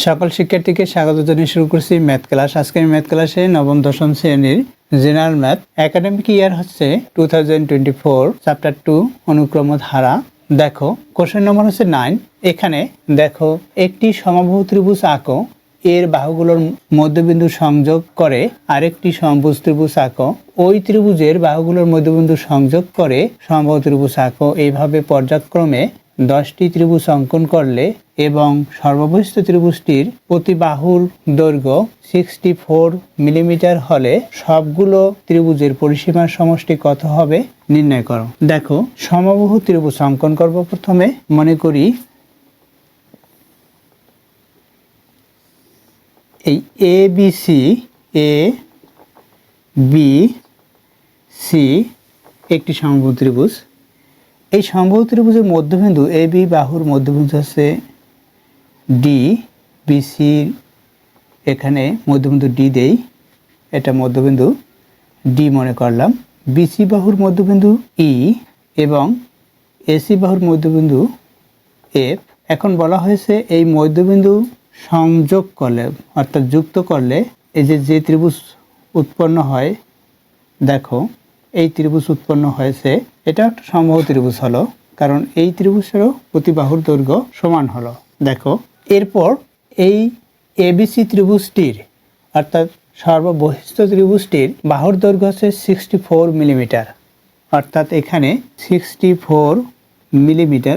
সকল শিক্ষার্থীকে স্বাগত জানিয়ে শুরু করছি ম্যাথ ক্লাস। আজকে আমি ম্যাথ ক্লাসে নবম দশম শ্রেণীর জেনারেল ম্যাথ একাডেমিক ইয়ার হচ্ছে 2024 চ্যাপ্টার 2 অনুক্রম ধারা। দেখো কোশ্চেন নম্বর হচ্ছে 9। এখানে দেখো একটি সমবাহু ত্রিভুজ আঁকো, এর বাহুগুলোর মধ্যবিন্দু সংযোগ করে আরেকটি সমবাহু ত্রিভুজ আঁকো, ওই ত্রিভুজের বাহুগুলোর মধ্যবিন্দু সংযোগ করে সমবাহু ত্রিভুজ আঁকো। এইভাবে পর্যায়ক্রমে 10টি ত্রিভুজ অঙ্কন করলে এবং সর্ববহিস্থ ত্রিভুজটির প্রতি বাহুর দৈর্ঘ্য 64 মিলিমিটার হলে সবগুলো ত্রিভুজের পরিসীমার সমষ্টি কত হবে নির্ণয় করো। দেখো সমবাহু ত্রিভুজ অঙ্কন করব। প্রথমে মনে করি এই এ বি সি একটি সমবাহু ত্রিভুজ। এই সমবাহু ত্রিভুজের মধ্যবিন্দু এ বি বাহুর মধ্যবিন্দু হচ্ছে ডি, বিসি এখানে মধ্যবিন্দু ডি দেই, এটা মধ্যবিন্দু ডি মনে করলাম। বিসি বাহুর মধ্যবিন্দু ই এবং এসি বাহুর মধ্যবিন্দু এফ। এখন বলা হয়েছে এই মধ্যবিন্দু সংযোগ করলে অর্থাৎ যুক্ত করলে এই যে ত্রিভুজ উৎপন্ন হয়, দেখো এই ত্রিভুজ উৎপন্ন হয়েছে, এটা একটা সমবাহু ত্রিভুজ হলো, কারণ এই ত্রিভুজেরও প্রতি বাহুর দৈর্ঘ্য সমান হলো। দেখো এরপর এই এবিসি ত্রিভুজটির অর্থাৎ সর্ববহিস্থ ত্রিভুজটির বাহুর দৈর্ঘ্য হচ্ছে 64 মিলিমিটার, অর্থাৎ এখানে 64 মিলিমিটার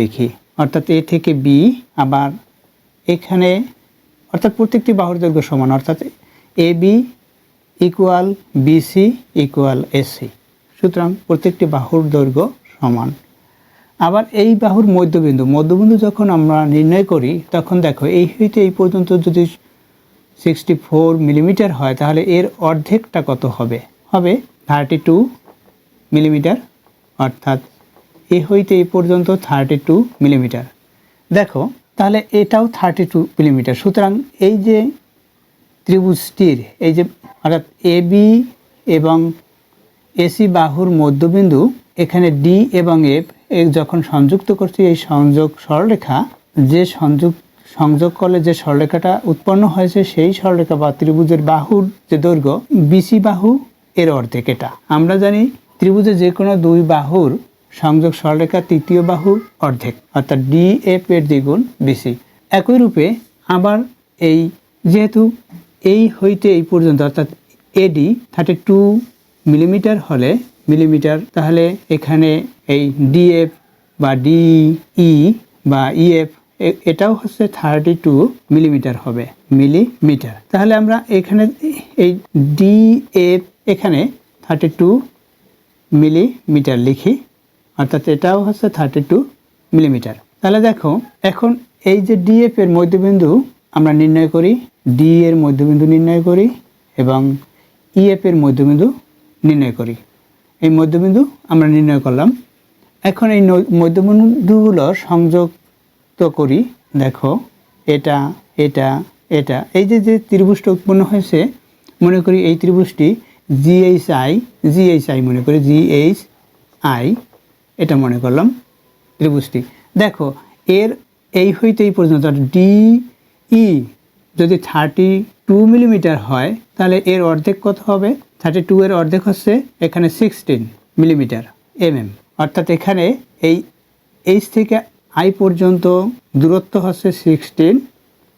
লিখি, অর্থাৎ এ থেকে বি। আবার এখানে অর্থাৎ প্রত্যেকটি বাহুর দৈর্ঘ্য সমান, অর্থাৎ A B equal BC equal AC, সুতরাং প্রত্যেকটি বাহুর দৈর্ঘ্য সমান। আবার এই বাহুর মধ্যবিন্দু যখন আমরা নির্ণয় করি তখন দেখো এই হইতে এই পর্যন্ত যদি 64 মিলিমিটার হয় তাহলে এর অর্ধেকটা কত হবে, হবে 32 মিলিমিটার, অর্থাৎ এ হইতে এই পর্যন্ত 32 মিলিমিটার। দেখো তাহলে এটাও 32 মিলিমিটার। সুতরাং এই যে ত্রিভুজটির এই যে অর্থাৎ এ বি এবং এসি বাহুর মধ্যবিন্দু এখানে ডি এবং এফ যখন সংযুক্ত করছি, এই সংযোগ সরলরেখা যে সংযোগ করলে যে সরলরেখাটা উৎপন্ন হয়েছে সেই সরলরেখা বা ত্রিভুজের বাহুর যে দৈর্ঘ্য বিসি বাহু এর অর্ধেক। এটা আমরা জানি ত্রিভুজের যে কোনো দুই বাহুর সংযোগ সরলরেখা তৃতীয় বাহুর অর্ধেক, অর্থাৎ ডি এফ এর দ্বিগুণ বিসি। একই রূপে আবার এই যেহেতু এই হইতে এই পর্যন্ত অর্থাৎ এডি 32 মিলিমিটার হলে তাহলে এখানে এই ডিএফ বা ডিই বা ইএফ এটাও হচ্ছে 32 মিলিমিটার হবে, মিলিমিটার। তাহলে আমরা এখানে এই ডিএফ এখানে 32 মিলিমিটার লিখি, অর্থাৎ এটাও হচ্ছে 32 মিলিমিটার। তাহলে দেখো এখন এই যে ডিএফ এর মধ্যবিন্দু আমরা নির্ণয় করি, ডি এর মধ্যবিন্দু নির্ণয় করি এবং ইএফ এর মধ্যবিন্দু নির্ণয় করি। এই মধ্যবিন্দু আমরা নির্ণয় করলাম। এখন এই মধ্যবিন্দুগুলো সংযুক্ত করি। দেখো এটা এটা এটা এই যে ত্রিভুজটা উৎপন্ন হয়েছে, মনে করি এই ত্রিভুজটি জিএইচআই মনে করি, জিএইচআই এটা মনে করলাম ত্রিভুজটি। দেখো এর এই হইতে এই পর্যন্ত ডিই যদি 32 মিলিমিটার হয় তাহলে এর অর্ধেক কত হবে, 32 এর অর্ধেক হচ্ছে এখানে 16 মিলিমিটার অর্থাৎ এখানে এই এইচ থেকে আই পর্যন্ত দূরত্ব হচ্ছে 16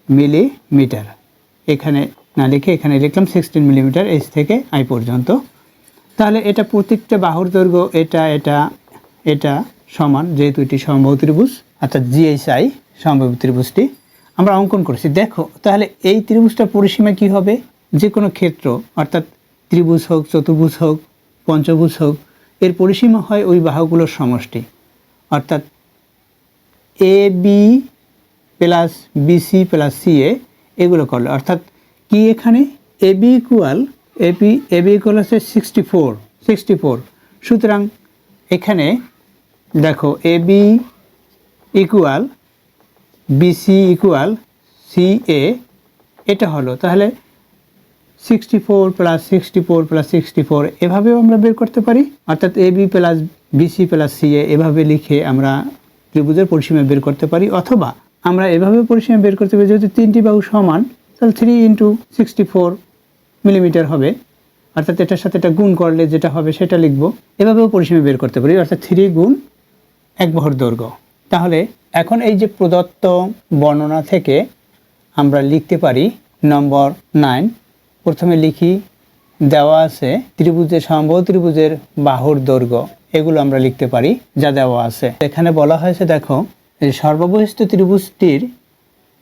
মিলিমিটার। এখানে না লিখে এখানে লিখলাম 16 মিলিমিটার এইচ থেকে আই পর্যন্ত। তাহলে এটা প্রত্যেকটা বাহুর দৈর্ঘ্য এটা এটা এটা সমান, যেহেতু এটি সমবাহু ত্রিভুজ অর্থাৎ জিএইচআই সমবাহু ত্রিভুজটি আমরা অঙ্কন করেছি। দেখো তাহলে এই ত্রিভুজটার পরিসীমা কি হবে, যে কোনো ক্ষেত্র অর্থাৎ ত্রিভুজ হোক, চতুর্ভুজ হোক, পঞ্চভুজ হোক, এর পরিসীমা হয় ওই বাহুগুলোর সমষ্টি, অর্থাৎ A B plus BC plus CA এগুলো করলে, অর্থাৎ কি এখানে এ বি ইকুয়াল হচ্ছে 64। সুতরাং এখানে দেখো A B equal BC equal CA এটা হলো, তাহলে 64 প্লাস 64 এভাবেও আমরা বের করতে পারি, অর্থাৎ A B plus BC plus CA এভাবে লিখে আমরা ত্রিভুজের পরিসীমা বের করতে পারি। অথবা আমরা এভাবে পরিসীমা বের করতে পারি, যেহেতু তিনটি বাহু সমান তাহলে 3 × 64 মিলিমিটার হবে, অর্থাৎ এটার সাথে এটা গুণ করলে যেটা হবে সেটা লিখব। এভাবেও পরিসীমা বের করতে পারি, অর্থাৎ 3 গুণ 1 বাহুর দৈর্ঘ্য। তাহলে এখন এই যে প্রদত্ত বর্ণনা থেকে আমরা লিখতে পারি নম্বর 9। প্রথমে লিখি, দেওয়া আছে ত্রিভুজের সমবাহু ত্রিভুজের বাহুর দৈর্ঘ্য, এগুলো আমরা লিখতে পারি যা দেওয়া আছে। এখানে বলা হয়েছে, দেখো সর্ববহিস্থ ত্রিভুজটির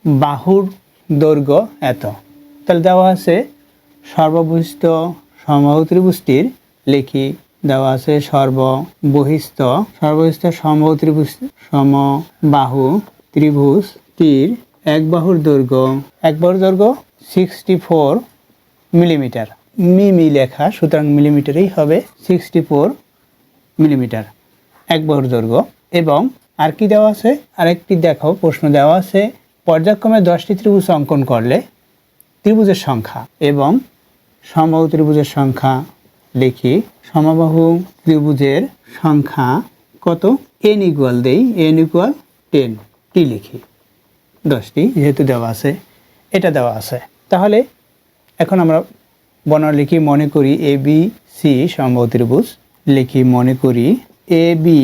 বাহুর দৈর্ঘ্য এত। তাহলে দেওয়া আছে সর্ববহিস্থ সমবাহু ত্রিভুজটির, লিখি দেওয়া আছে সর্ববহিস্থ সমবাহু সমবাহু ত্রিভুজটির এক বাহুর দৈর্ঘ্য 64 মিলিমিটার। মিমি লেখা, সুতরাং মিলিমিটারেই হবে, 64 মিলিমিটার এক বাহুর দৈর্ঘ্য। এবং আর কি দেওয়া আছে, আরেকটি দেখো প্রশ্ন দেওয়া আছে, পর্যায়ক্রমে 10টি ত্রিভুজ অঙ্কন করলে ত্রিভুজের সংখ্যা এবং সমবাহু ত্রিভুজের সংখ্যা, লিখি সমবাহু ত্রিভুজের সংখ্যা কত, n ইকুয়াল দেই, n ইকুয়াল 10, টি লিখি 10টি, যেহেতু দেওয়া আছে, এটা দেওয়া আছে। তাহলে এখন আমরা বর্ণনা লিখি, মনে করি এ বি সি সমবাহু ত্রিভুজ, লিখি মনে করি এ বি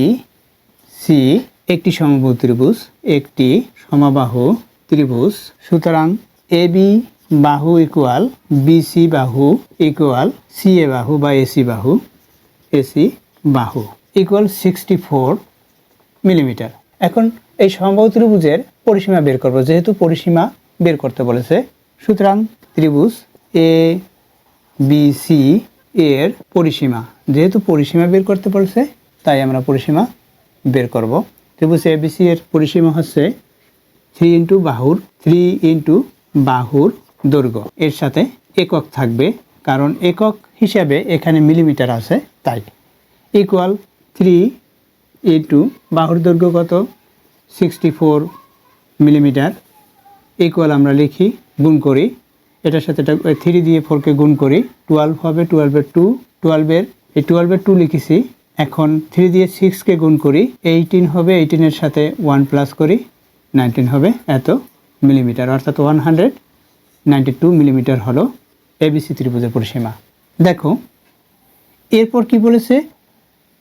সি একটি সমবাহু ত্রিভুজ, একটি সমবাহু ত্রিভুজ। সুতরাং এ বি বাহু ইকুয়াল বিসি বাহু ইকুয়াল সি এ বাহু বা এসি বাহু ইকুয়াল 64 মিলিমিটার। এখন এই সমবাহু ত্রিভুজের পরিসীমা বের করব, যেহেতু পরিসীমা বের করতে বলেছে। সুতরাং ত্রিভুজ এ বি সি এর পরিসীমা, যেহেতু পরিসীমা বের করতে বলেছে তাই আমরা পরিসীমা বের করব। ত্রিভুজ এ বি সি এর পরিসীমা হচ্ছে 3 × বাহুর দৈর্ঘ্য, এর সাথে একক থাকবে, কারণ একক হিসাবে এখানে মিলিমিটার আছে, তাই ইকুয়াল 3 × বাহুর দৈর্ঘ্য কত, 64 মিলিমিটার, ইকুয়াল আমরা লিখি গুণ করি, এটার সাথে এটা 3 দিয়ে 4কে গুণ করি, 12 হবে, 12-এর 2, 12-এর 2 লিখেছি। এখন 3 দিয়ে 6কে গুণ করি, 18 হবে, 18-এর সাথে 1 প্লাস করি, 19 হবে, এত মিলিমিটার, অর্থাৎ 192 মিলিমিটার হলো এবিসি ত্রিভুজের পরিসীমা। দেখো এরপর কি বলেছে,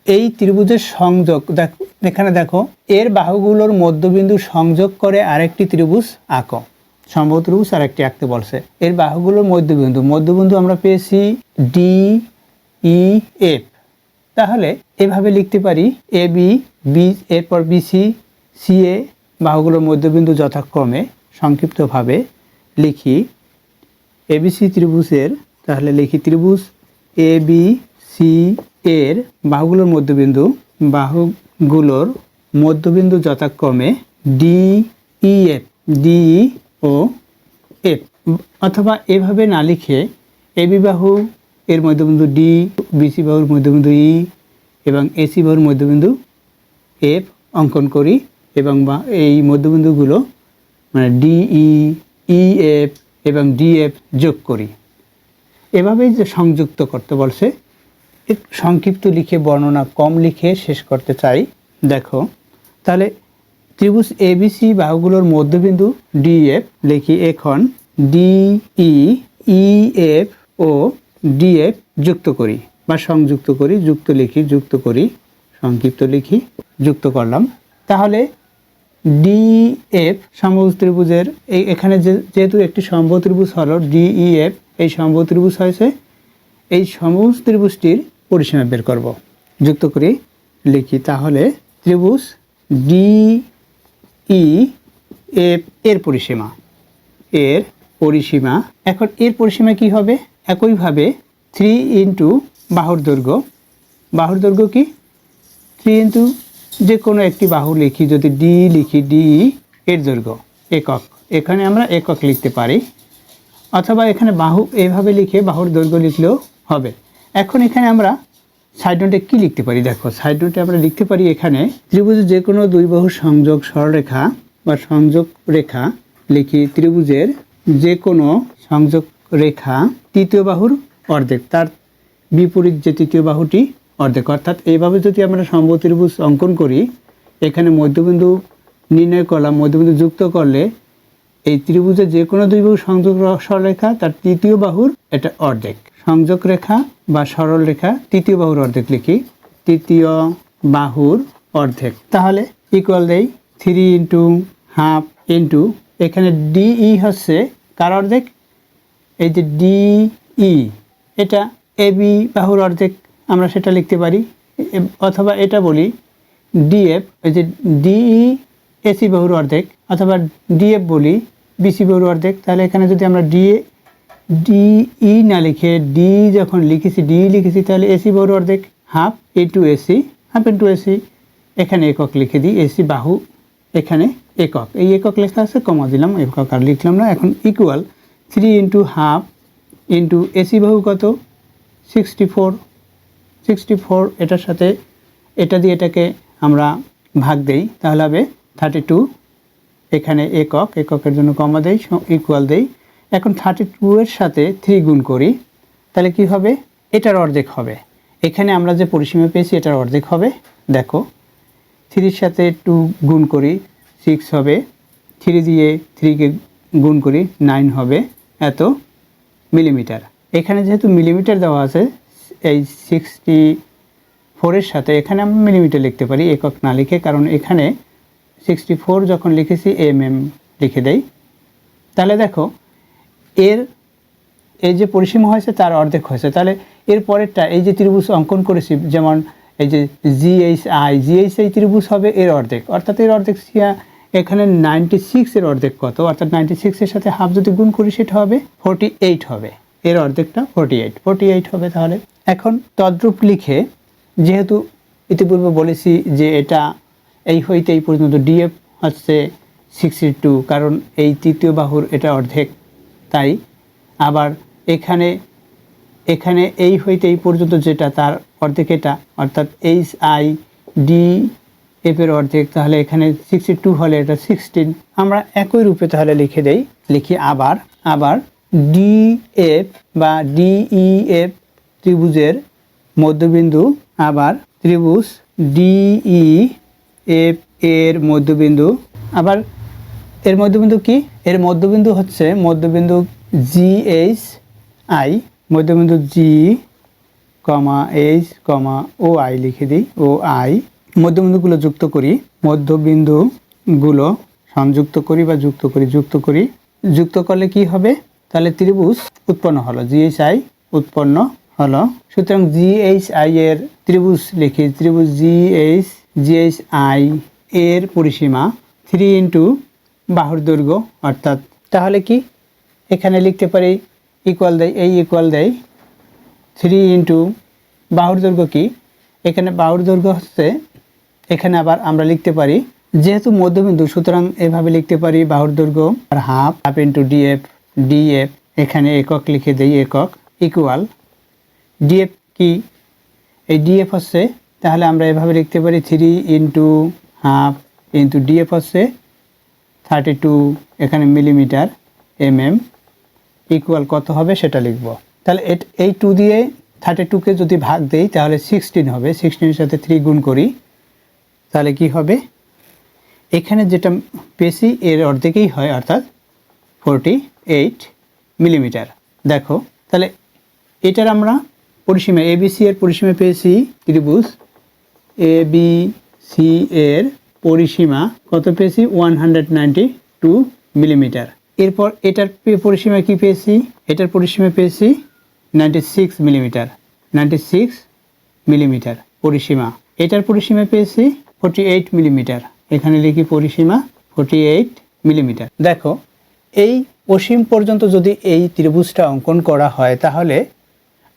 এই ত্রিভুজের সংযোগ, দেখো এখানে দেখো এর বাহুগুলোর মধ্যবিন্দু সংযোগ করে আরেকটি ত্রিভুজ আঁকো। সমবাহু ত্রিভুজ আরেকটি আঁকতে বলছে, এর বাহুগুলোর মধ্যবিন্দু আমরা পেয়েছি ডি ই এফ। তাহলে এভাবে লিখতে পারি এ বি, এরপর বিসি, সি এ বাহুগুলোর মধ্যবিন্দু যথাক্রমে। সংক্ষিপ্তভাবে লিখি এবিসি ত্রিভুজের, তাহলে লিখি ত্রিভুজ এ বি সি এর বাহুগুলোর মধ্যবিন্দু যথাক্রমে ডি ই ও এফ। অথবা এভাবে না লিখে এবি বাহু এর মধ্যবিন্দু ডি, বিসি বাহুর মধ্যবিন্দু ই এবং এসি বাহুর মধ্যবিন্দু এফ অঙ্কন করি, এবং এই মধ্যবিন্দুগুলো মানে ডিই, ই এফ এবং ডিএফ যোগ করি। এভাবেই যে সংযুক্ত করতে বলছে, সংক্ষিপ্ত লিখে, বর্ণনা কম লিখে শেষ করতে চাই। দেখো তাহলে ত্রিভুজ এবিসি বাহুগুলোর মধ্যবিন্দু ডিএফ লিখি, এখন ডিই, ইএফ ও ডিএফ যুক্ত করি বা সংযুক্ত করি, যুক্ত করি, সংক্ষিপ্ত লিখি, যুক্ত করলাম। তাহলে ডিএফ সমবাহু ত্রিভুজের এখানে যেহেতু একটি সমবাহু ত্রিভুজ হলো ডিইএফ, এই সমবাহু ত্রিভুজ হয়েছে, এই সমবাহু ত্রিভুজটির পরিসীমা বের করব, যুক্ত করি, লিখি। তাহলে ত্রিভুজ ডিইএফ এর পরিসীমা, এখন এর পরিসীমা কি হবে, একইভাবে 3 × বাহুর দৈর্ঘ্য কি 3 × যে কোনো একটি বাহু লিখি, যদি ডি লিখি, ডি এর দৈর্ঘ্য একক, এখানে আমরা একক লিখতে পারি, অথবা এখানে বাহু এভাবে লিখে বাহুর দৈর্ঘ্য লিখলেও হবে। এখন এখানে আমরা সাইড নোটে কী লিখতে পারি, দেখো সাইড নোটে আমরা লিখতে পারি, এখানে ত্রিভুজের যে কোনো দুই বাহুর সংযোগ সরলরেখা বা সংযোগ রেখা, লিখি ত্রিভুজের যে কোনো সংযোগ রেখা তৃতীয় বাহুর অর্ধেক, তার বিপরীত যে তৃতীয় বাহুটি অর্ধেক। অর্থাৎ এইভাবে যদি আমরা সমবাহু ত্রিভুজ অঙ্কন করি, এখানে মধ্যবিন্দু নির্ণয় করলাম মধ্যবিন্দু যুক্ত করলে এই ত্রিভুজের যে কোনো দুই বাহু সংযোগ সরলরেখা তার তৃতীয় বাহুর এটা অর্ধেক। সংযোগ রেখা বা সরল রেখা তৃতীয় বাহুর অর্ধেক লিখি, তৃতীয় বাহুর অর্ধেক। তাহলে ইকুয়াল দেই 3 ইন্টু হাফ ইন্টু এখানে ডিই হচ্ছে কার অর্ধেক, এই যে ডিই এটা এবি বাহুর অর্ধেক, আমরা সেটা লিখতে পারি। অথবা এটা বলি ডিএফ, এই যে ডিই এসি বাহুর অর্ধেক, অথবা ডিএফ বলি বিসি বাহুর অর্ধেক। তাহলে এখানে যদি আমরা ডিই না লিখে ডি যখন লিখেছি ডি লিখেছি, তাহলে এসি বাহুর অর্ধেক half into AC, half into AC, এখানে একক লিখে দিই, এসি বাহু এখানে একক, এই একক লেখা আছে কমা দিলাম, একক আর লিখলাম না। এখন equal 3 into half into AC বাহু কত 64, এটার সাথে এটা দিয়ে এটাকে আমরা ভাগ দেই, তাহলে হবে 32, এখানে একক, এককের জন্য কমা দেই, ইকুয়াল দেই। এখন 32 এর সাথে 3 গুণ করি, তাহলে কি হবে, এটার অর্ধেক হবে। এখানে আমরা যে পরিসীমা পেয়েছি এটার অর্ধেক হবে। দেখো 3 সাথে 2 গুণ করি 6 হবে, 3 দিয়ে 3কে গুণ করি 9 হবে, এত মিলিমিটার। এখানে যেহেতু মিলিমিটার দেওয়া আছে, এই 64 এর সাথে এখানে আমরা মিলিমিটার লিখতে পারি একক না লিখে, কারণ এখানে 64 যখন লিখেছি লিখে দেই। তাহলে দেখো এই যে পরিসীমা হয়েছে তার অর্ধেক হয়েছে। তাহলে এর পরেরটা এই যে ত্রিভুজ অঙ্কন করেছি, যেমন এই যে জিএইচআই ত্রিভুজ হবে এর অর্ধেক, অর্থাৎ এর অর্ধেক এখানে 96 এর অর্ধেক কত, অর্থাৎ 96 এর সাথে হাফ যদি গুণ করি সেটা হবে 48 হবে, এর অর্ধেকটা 48 হবে। তাহলে এখন তদ্রূপ লিখে, যেহেতু ইতিপূর্বে বলেছি যে এটা এই হইতে এই পর্যন্ত ডিএফ হচ্ছে 62, কারণ এই তৃতীয় বাহুর এটা অর্ধেক, তাই আবার এখানে এই হইতে এই পর্যন্ত যেটা তার অর্ধেক এটা, অর্থাৎ HI DF এর অর্ধেক, তাহলে এখানে 62 হলে এটা 16। আমরা একই রূপে তাহলে লিখে দেই, লিখি আবার DF বা DEF ত্রিভুজের মধ্যবিন্দু, আবার ত্রিভুজ DEF এর মধ্যবিন্দু, আবার এর মধ্যবিন্দু কি, এর মধ্যবিন্দু হচ্ছে মধ্যবিন্দু GHI, মধ্যবিন্দু G, H, OI লিখে দিই, OI। মধ্যবিন্দুগুলো যুক্ত করি, মধ্যবিন্দুগুলো সংযুক্ত করি বা যুক্ত করি, যুক্ত করলে কি হবে, তাহলে ত্রিভুজ উৎপন্ন হলো, GHI উৎপন্ন হলো। সুতরাং GHI এর ত্রিভুজ লিখি, ত্রিভুজ GHI এর পরিসীমা 3 ইন্টু বাহুর দৈর্ঘ্য, অর্থাৎ তাহলে কি এখানে লিখতে পারি ইকুয়াল দেয় 3 ইন্টু বাহুর দৈর্ঘ্য কি, এখানে বাহুর দৈর্ঘ্য হচ্ছে, এখানে আবার আমরা লিখতে পারি যেহেতু মধ্যবিন্দু, সুতরাং এভাবে লিখতে পারি বাহুর দৈর্ঘ্য আর হাফ ইন্টু ডিএফ, এখানে একক লিখে দেই, একক ইকুয়াল ডিএফ কি, এই ডিএফ হচ্ছে, তাহলে আমরা এভাবে লিখতে পারি 3 ইন্টু হাফ ইন্টু ডিএফ হচ্ছে 32, এখানে মিলিমিটার ইকুয়াল কত হবে সেটা লিখব। তাহলে এই 2 দিয়ে 32কে যদি ভাগ দেই তাহলে 16 হবে, 16 এর সাথে 3 গুণ করি, তাহলে কি হবে, এখানে যেটা পেয়েছি এর অর্ধেকই হয়, অর্থাৎ 48 মিলিমিটার। দেখো তাহলে এটার আমরা পরিসীমা ABC এর পরিসীমা পেয়েছি, ত্রিভুজ ABC এর পরিসীমা কত পেয়েছি 192 মিলিমিটার। এরপর এটার পরিসীমা কি পেয়েছি, এটার পরিসীমা পেয়েছি 96 মিলিমিটার পরিসীমা, এটার পরিসীমা পেয়েছি 48 মিলিমিটার, এখানে লিখি পরিসীমা 48 মিলিমিটার। দেখো এই অসীম পর্যন্ত যদি এই ত্রিভুজটা অঙ্কন করা হয় তাহলে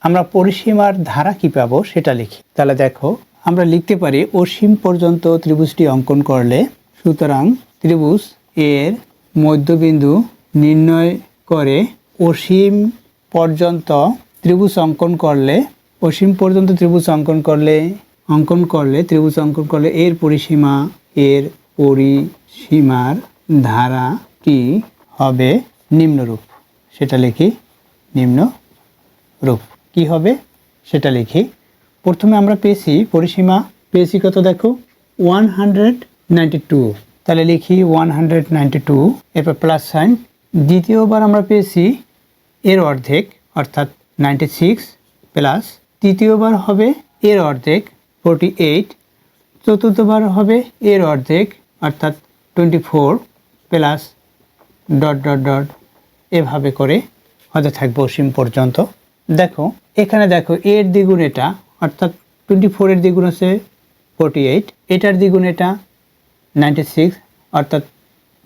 আমরা পরিসীমার ধারা কি পাবো সেটা লিখি। তাহলে দেখো আমরা লিখতে পারি অসীম পর্যন্ত ত্রিভুজটি অঙ্কন করলে, সুতরাং ত্রিভুজ এর মধ্যবিন্দু নির্ণয় করে অসীম পর্যন্ত ত্রিভুজ অঙ্কন করলে, ত্রিভুজ অঙ্কন করলে এর পরিসীমার ধারাটি হবে নিম্নরূপ, সেটা লিখি নিম্নরূপ। কি হবে সেটা লিখি। প্রথমে আমরা পরিসীমা পেয়েছি কত, দেখো 192 তাহলে লিখি 192, এরপর প্লাস সাইন। দ্বিতীয়বার আমরা পেয়েছি এর অর্ধেক অর্থাৎ 96 প্লাস তৃতীয়বার হবে এর অর্ধেক 48, চতুর্থবার হবে এর অর্ধেক অর্থাৎ 24 প্লাস ডট ডট ডট এভাবে করে হতে থাকবে অসীম পর্যন্ত। দেখো এখানে দেখো এর দ্বিগুণ এটা অর্থাৎ 24 এর দ্বিগুণ হচ্ছে 48, এটার দ্বিগুণ এটা 96 অর্থাৎ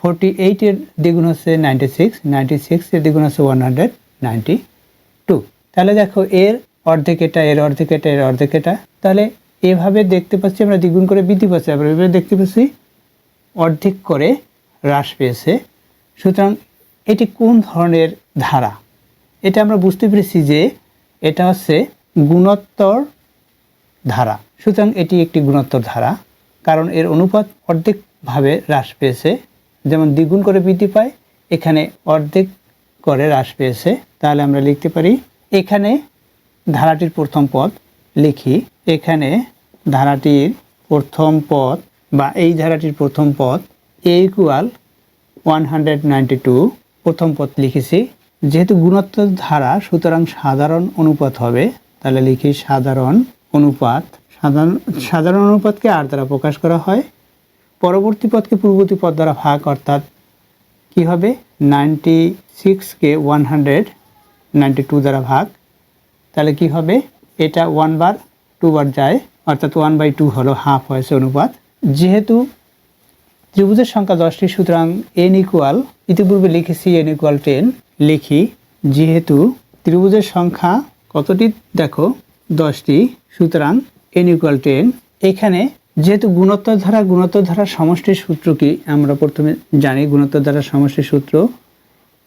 48 এর দ্বিগুণ হচ্ছে 96, 96 এর দ্বিগুণ হচ্ছে 192। তাহলে দেখো এর অর্ধেক এটা, এর অর্ধেক এটা, এর অর্ধেক এটা। তাহলে এভাবে দেখতে পাচ্ছি আমরা দ্বিগুণ করে বৃদ্ধি পাচ্ছে, আবার এভাবে দেখতে পাচ্ছি অর্ধেক করে হ্রাস পেয়েছে। সুতরাং এটি কোন ধরনের ধারা? এটা আমরা বুঝতে পেরেছি যে এটা হচ্ছে গুণোত্তর ধারা। সুতরাং এটি একটি গুণোত্তর ধারা, কারণ এর অনুপাত অর্ধেকভাবে হ্রাস পেয়েছে। যেমন দ্বিগুণ করে বৃদ্ধি পায়, এখানে অর্ধেক করে হ্রাস পেয়েছে। তাহলে আমরা লিখতে পারি এখানে ধারাটির প্রথম পদ লিখি, এখানে ধারাটির প্রথম পদ বা এই ধারাটির প্রথম পদ a ইকুয়াল 192, প্রথম পদ লিখেছি। যেহেতু গুণোত্তর ধারা সুতরাং সাধারণ অনুপাত হবে, তাহলে লিখি সাধারণ অনুপাত। সাধারণ অনুপাতকে r দ্বারা প্রকাশ করা হয়। পরবর্তী পদকে পূর্ববর্তী পদ দ্বারা ভাগ, অর্থাৎ কি হবে 96কে 192 দ্বারা ভাগ। তাহলে কি হবে এটা 1 বার 2 বার যায় অর্থাৎ 1/2 হলো হাফ হয়েছে অনুপাত। যেহেতু ত্রিভুজের সংখ্যা 10টি সুতরাং n ইকুয়াল, ইতিপূর্বে লিখেছি n ইকুয়াল 10, লিখি যেহেতু ত্রিভুজের সংখ্যা কতটি দেখো 10টি সুতরাং n ইকুয়াল 10। এখানে যেহেতু গুণোত্তর ধারার সমষ্টির সূত্র কি আমরা প্রথমে জানি, গুণোত্তর ধারার সমষ্টির সূত্র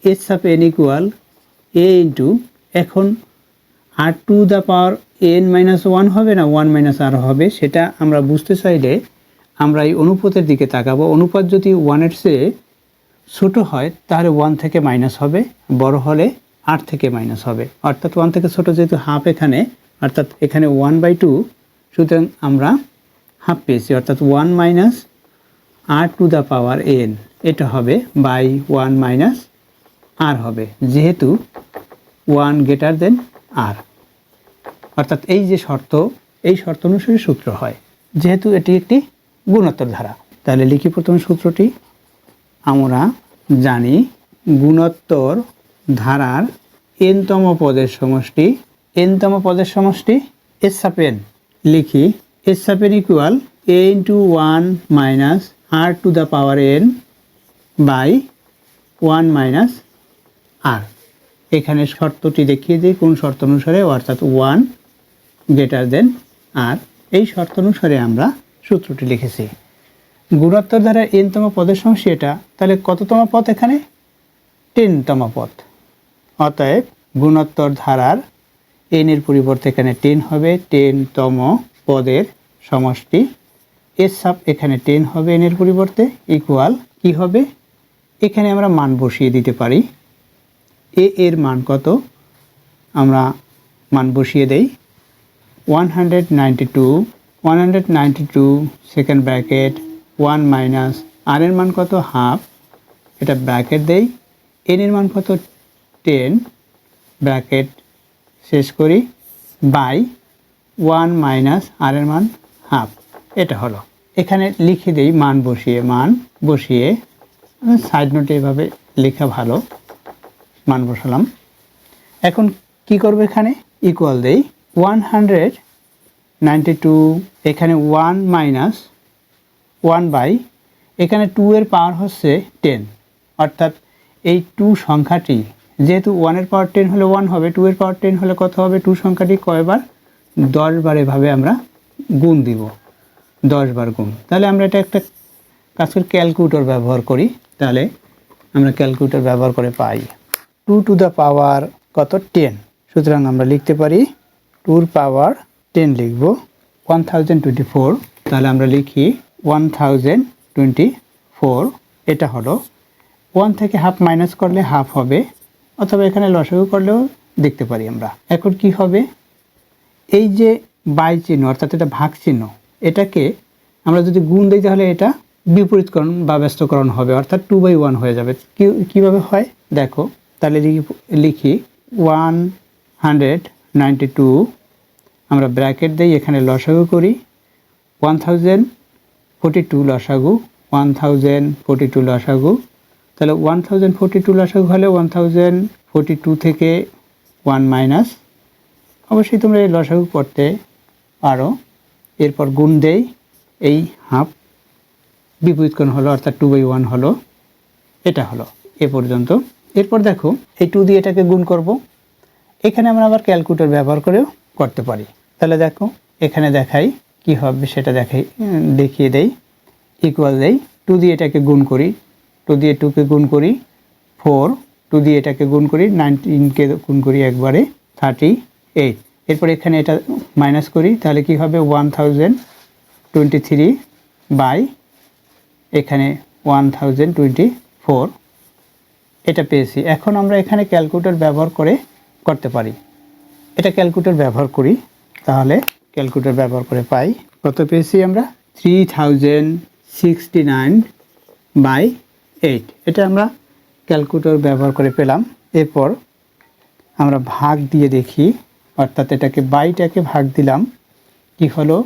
h sub n equal a into, এখন r to the power n-1 হবে না 1 - r হবে, সেটা আমরা বুঝতে চাইলে আমরা এই অনুপাতের দিকে তাকাবো। অনুপাত যদি 1-এর চেয়ে ছোট হয় তাহলে 1 থেকে মাইনাস হবে, বড় হলে r থেকে মাইনাস হবে। অর্থাৎ 1 থেকে ছোট যেহেতু হাফ এখানে, অর্থাৎ এখানে 1/2, সুতরাং আমরা হাফ পেয়েছি অর্থাৎ 1 minus r to the power n, এটা হবে বাই 1 মাইনাস r হবে, যেহেতু 1 গ্রেটার দেন r। অর্থাৎ এই যে শর্ত, এই শর্ত অনুসারে সূত্র হয়, যেহেতু এটি একটি গুণোত্তর ধারা। তাহলে লিখি প্রথমে সূত্রটি। আমরা জানি গুণোত্তর ধারার n-তম পদের সমষ্টি, n-তম পদের সমষ্টি h sub n। লিখি h sub n equal a into 1 minus r to the power n by 1 minus r। এখানে শর্তটি দেখিয়ে দিই কোন শর্ত অনুসারে, অর্থাৎ 1 গ্রেটার দেন r। এই শর্ত অনুসারে আমরা সূত্রটি লিখেছি। গুণোত্তর ধারার n-তম পদের সমষ্টি এটা, তাহলে কততম পদ এখানে 10তম পদ। অতএব গুণোত্তর ধারার n এর পরিবর্তে এখানে 10 হবে, 10তম পদের সমষ্টি h sub এখানে 10 হবে n এর পরিবর্তে, ইকুয়াল কি হবে এখানে আমরা মান বসিয়ে দিতে পারি। a এর মান কত আমরা মান বসিয়ে দেই 192 সেকেন্ড ব্র্যাকেট 1 মাইনাস r এর মান কত হাফ, এটা ব্র্যাকেট দেই, n এর মান কত 10 ব্র্যাকেট শেষ করি, বাই 1 মাইনাস r এর মান হাফ, এটা হলো। এখানে লিখে দেই মান বসিয়ে সাইড নোটে এভাবে লেখা ভালো, মান বসালাম। এখন কি করব, এখানে ইকুয়াল দেই 192, এখানে 1 মাইনাস 1 বাই, এখানে 2 এর পাওয়ার হচ্ছে 10, অর্থাৎ এই 2 সংখ্যাটি যেহেতু 1 এর পাওয়ার 10 হলে 1 হবে, 2 এর পাওয়ার 10 হলে কত হবে, 2 সংখ্যাটি কয়বার 10 বার এভাবে আমরা গুণ দিব, 10 বার গুণ। তাহলে আমরা এটা একটা কাজ করে ক্যালকুলেটর ব্যবহার করি, তাহলে আমরা ক্যালকুলেটর ব্যবহার করে পাই 2 টু দ্য পাওয়ার কত 10, সুতরাং আমরা লিখতে পারি 2 পাওয়ার 10 লিখব 1024। তাহলে আমরা লিখি 1024, এটা হলো 1 থেকে হাফ মাইনাস করলে হাফ হবে, অথবা এখানে লসাগু করলেও দেখতে পারি আমরা। এখন কি হবে, এই যে বাই চিহ্ন অর্থাৎ এটা ভাগ চিহ্ন, এটাকে আমরা যদি গুণ দিই তাহলে এটা বিপরীতকরণ বা ব্যস্তকরণ হবে, অর্থাৎ 2/1 হয়ে যাবে। কীভাবে হয় দেখো, তাহলে লিখি 192, আমরা ব্র্যাকেট দিই, এখানে লসাগু করি 1042 লসাগু, 1042 লসাগু। তাহলে 1042 লসাগু হলে 1042 থেকে 1 মাইনাস, অবশ্যই তোমরা এই লসাগু করতে পারো। এরপর গুণ দেই, এই হাফ বিপরীতকরণ হলো, অর্থাৎ 2/1 হলো, এটা হলো এ পর্যন্ত। এরপর দেখো এই 2 দিয়ে এটাকে গুণ করব। এখানে আমরা আবার ক্যালকুলেটর ব্যবহার করেও করতে পারি। তাহলে দেখো এখানে দেখাই কি হবে, সেটা দেখিয়ে দেই। ইকুয়াল দেই, 2 দিয়ে এটাকে গুণ করি, 2 দিয়ে 2কে গুণ করি 4, 2 দিয়ে এটাকে গুণ করি 19কে গুণ করি একবারে 38। এরপর এখানে এটা মাইনাস করি, তাহলে কি হবে 1023 বাই এখানে 1024, এটা পেয়েছি। এখন আমরা এখানে ক্যালকুলেটর ব্যবহার করে করতে পারি। এটা ক্যালকুলেটর ব্যবহার করি, তাহলে ক্যালকুলেটর ব্যবহার করে পাই কত পেয়েছি আমরা 3069/8, এটা আমরা ক্যালকুলেটর ব্যবহার করে পেলাম। এরপর আমরা ভাগ দিয়ে দেখি, অর্থাৎ এটাকে বাইটাকে ভাগ দিলাম, কি হলো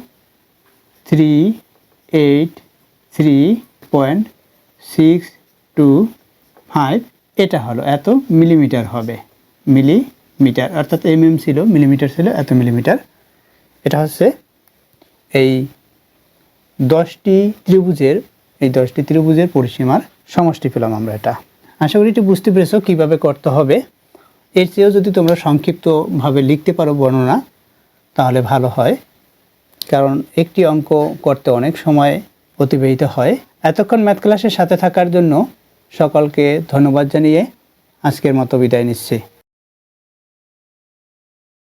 383.625, এটা হলো এত মিলিমিটার হবে, মিলিমিটার, অর্থাৎ ছিল, মিলিমিটার ছিল, এত মিলিমিটার। এটা হচ্ছে এই 10টি ত্রিভুজের পরিসীমার সমষ্টি পেলাম আমরা। এটা আশা করি এটি বুঝতে পেরেছো কীভাবে করতে হবে। এর চেয়েও যদি তোমরা সংক্ষিপ্তভাবে লিখতে পারো বর্ণনা, তাহলে ভালো হয়, কারণ একটি অঙ্ক করতে অনেক সময় অতিবাহিত হয়। এতক্ষণ ম্যাথ ক্লাসের সাথে থাকার জন্য সকলকে ধন্যবাদ জানিয়ে আজকের মতো বিদায় নিচ্ছি।